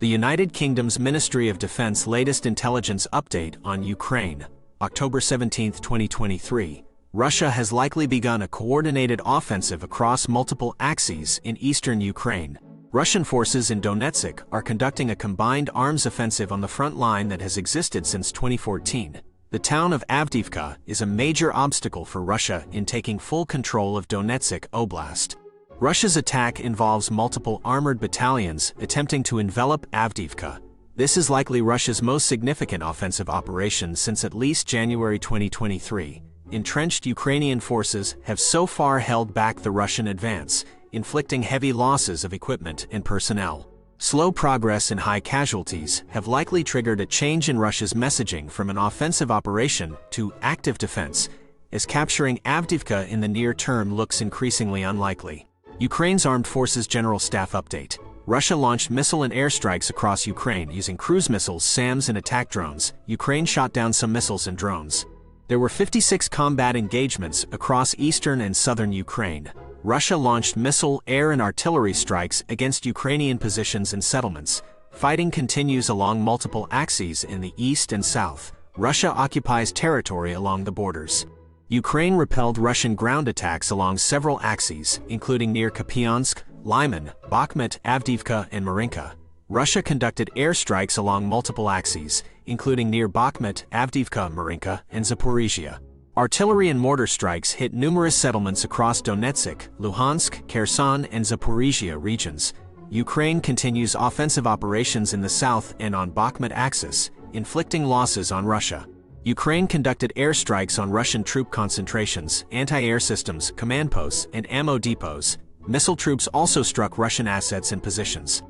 The United Kingdom's Ministry of Defense latest intelligence update on Ukraine, October 17, 2023. Russia has likely begun a coordinated offensive across multiple axes in eastern Ukraine. Russian forces in Donetsk are conducting a combined arms offensive on the front line that has existed since 2014. The town of Avdiivka is a major obstacle for Russia in taking full control of Donetsk Oblast. Russia's attack involves multiple armored battalions attempting to envelop Avdiivka. This is likely Russia's most significant offensive operation since at least January 2023. Entrenched Ukrainian forces have so far held back the Russian advance, inflicting heavy losses of equipment and personnel. Slow progress and high casualties have likely triggered a change in Russia's messaging from an offensive operation to active defense, as capturing Avdiivka in the near term looks increasingly unlikely. Ukraine's Armed Forces General Staff update. Russia launched missile and airstrikes across Ukraine using cruise missiles, SAMs, and attack drones. Ukraine shot down some missiles and drones. There were 56 combat engagements across eastern and southern Ukraine. Russia launched missile, air, and artillery strikes against Ukrainian positions and settlements. Fighting continues along multiple axes in the east and south. Russia occupies territory along the borders. Ukraine repelled Russian ground attacks along several axes, including near Kupiansk, Lyman, Bakhmut, Avdiivka, and Marinka. Russia conducted airstrikes along multiple axes, including near Bakhmut, Avdiivka, Marinka, and Zaporizhia. Artillery and mortar strikes hit numerous settlements across Donetsk, Luhansk, Kherson, and Zaporizhia regions. Ukraine continues offensive operations in the south and on Bakhmut axis, inflicting losses on Russia. Ukraine conducted airstrikes on Russian troop concentrations, anti-air systems, command posts, and ammo depots. Missile troops also struck Russian assets and positions.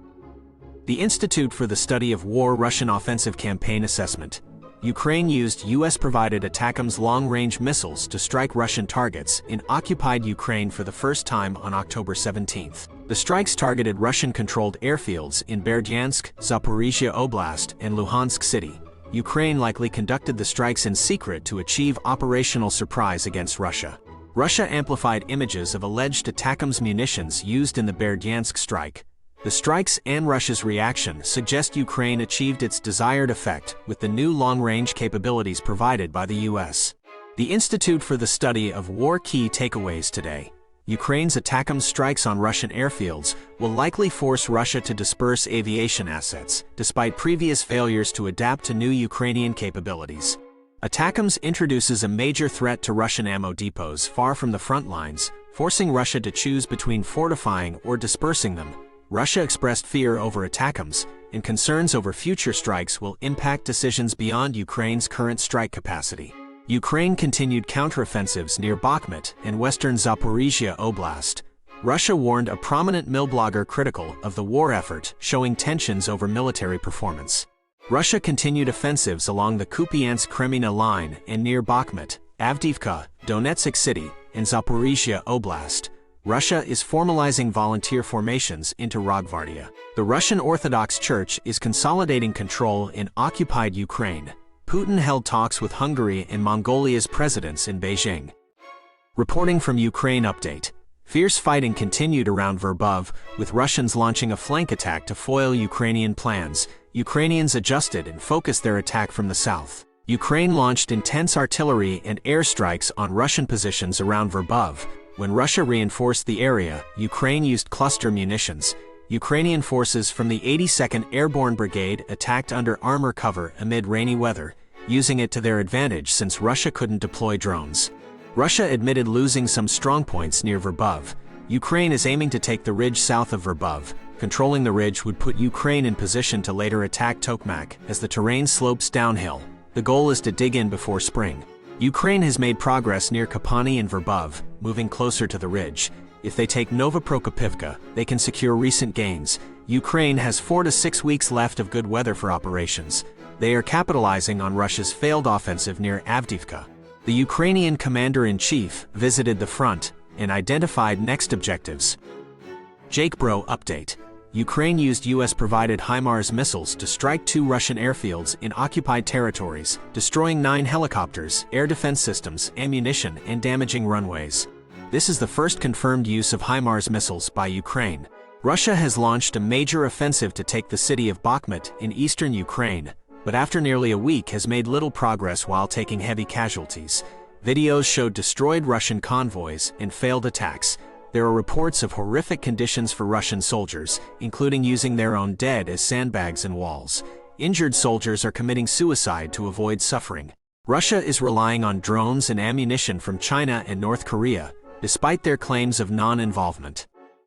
The Institute for the Study of War Russian Offensive Campaign Assessment. Ukraine used US-provided ATACMS long-range missiles to strike Russian targets in occupied Ukraine for the first time on October 17. The strikes targeted Russian-controlled airfields in Berdyansk, Zaporizhia Oblast, and Luhansk City. Ukraine likely conducted the strikes in secret to achieve operational surprise against Russia. Russia amplified images of alleged ATACMS munitions used in the Berdyansk strike. The strikes and Russia's reaction suggest Ukraine achieved its desired effect with the new long-range capabilities provided by the US. The Institute for the Study of War key takeaways today. Ukraine's ATACMS strikes on Russian airfields will likely force Russia to disperse aviation assets, despite previous failures to adapt to new Ukrainian capabilities. ATACMS introduces a major threat to Russian ammo depots far from the front lines, forcing Russia to choose between fortifying or dispersing them. Russia expressed fear over ATACMS, and concerns over future strikes will impact decisions beyond Ukraine's current strike capacity. Ukraine continued counteroffensives near Bakhmut and western Zaporizhia Oblast. Russia warned a prominent mill blogger critical of the war effort, showing tensions over military performance. Russia continued offensives along the Kupiansk-Kreminna line and near Bakhmut, Avdiivka, Donetsk City, and Zaporizhia Oblast. Russia is formalizing volunteer formations into Rogvardia. The Russian Orthodox Church is consolidating control in occupied Ukraine. Putin held talks with Hungary and Mongolia's presidents in Beijing. Reporting from Ukraine update. Fierce fighting continued around Verbove, with Russians launching a flank attack to foil Ukrainian plans. Ukrainians adjusted and focused their attack from the south. Ukraine launched intense artillery and airstrikes on Russian positions around Verbove. When Russia reinforced the area, Ukraine used cluster munitions. Ukrainian forces from the 82nd Airborne Brigade attacked under armor cover amid rainy weather, using it to their advantage since Russia couldn't deploy drones. Russia admitted losing some strongpoints near Verbove. Ukraine is aiming to take the ridge south of Verbove. Controlling the ridge would put Ukraine in position to later attack Tokmak as the terrain slopes downhill. The goal is to dig in before spring. Ukraine has made progress near Kapani and Verbove, moving closer to the ridge. If they take Novoprokopivka, they can secure recent gains. Ukraine has 4 to 6 weeks left of good weather for operations. They are capitalizing on Russia's failed offensive near Avdiivka. The Ukrainian commander-in-chief visited the front and identified next objectives. Jake Bro update. Ukraine used US-provided HIMARS missiles to strike 2 Russian airfields in occupied territories, destroying 9 helicopters, air defense systems, ammunition, and damaging runways. This is the first confirmed use of HIMARS missiles by Ukraine. Russia has launched a major offensive to take the city of Bakhmut in eastern Ukraine, but after nearly a week has made little progress while taking heavy casualties. Videos showed destroyed Russian convoys and failed attacks. There are reports of horrific conditions for Russian soldiers, including using their own dead as sandbags and walls. Injured soldiers are committing suicide to avoid suffering. Russia is relying on drones and ammunition from China and North Korea, despite their claims of non-involvement.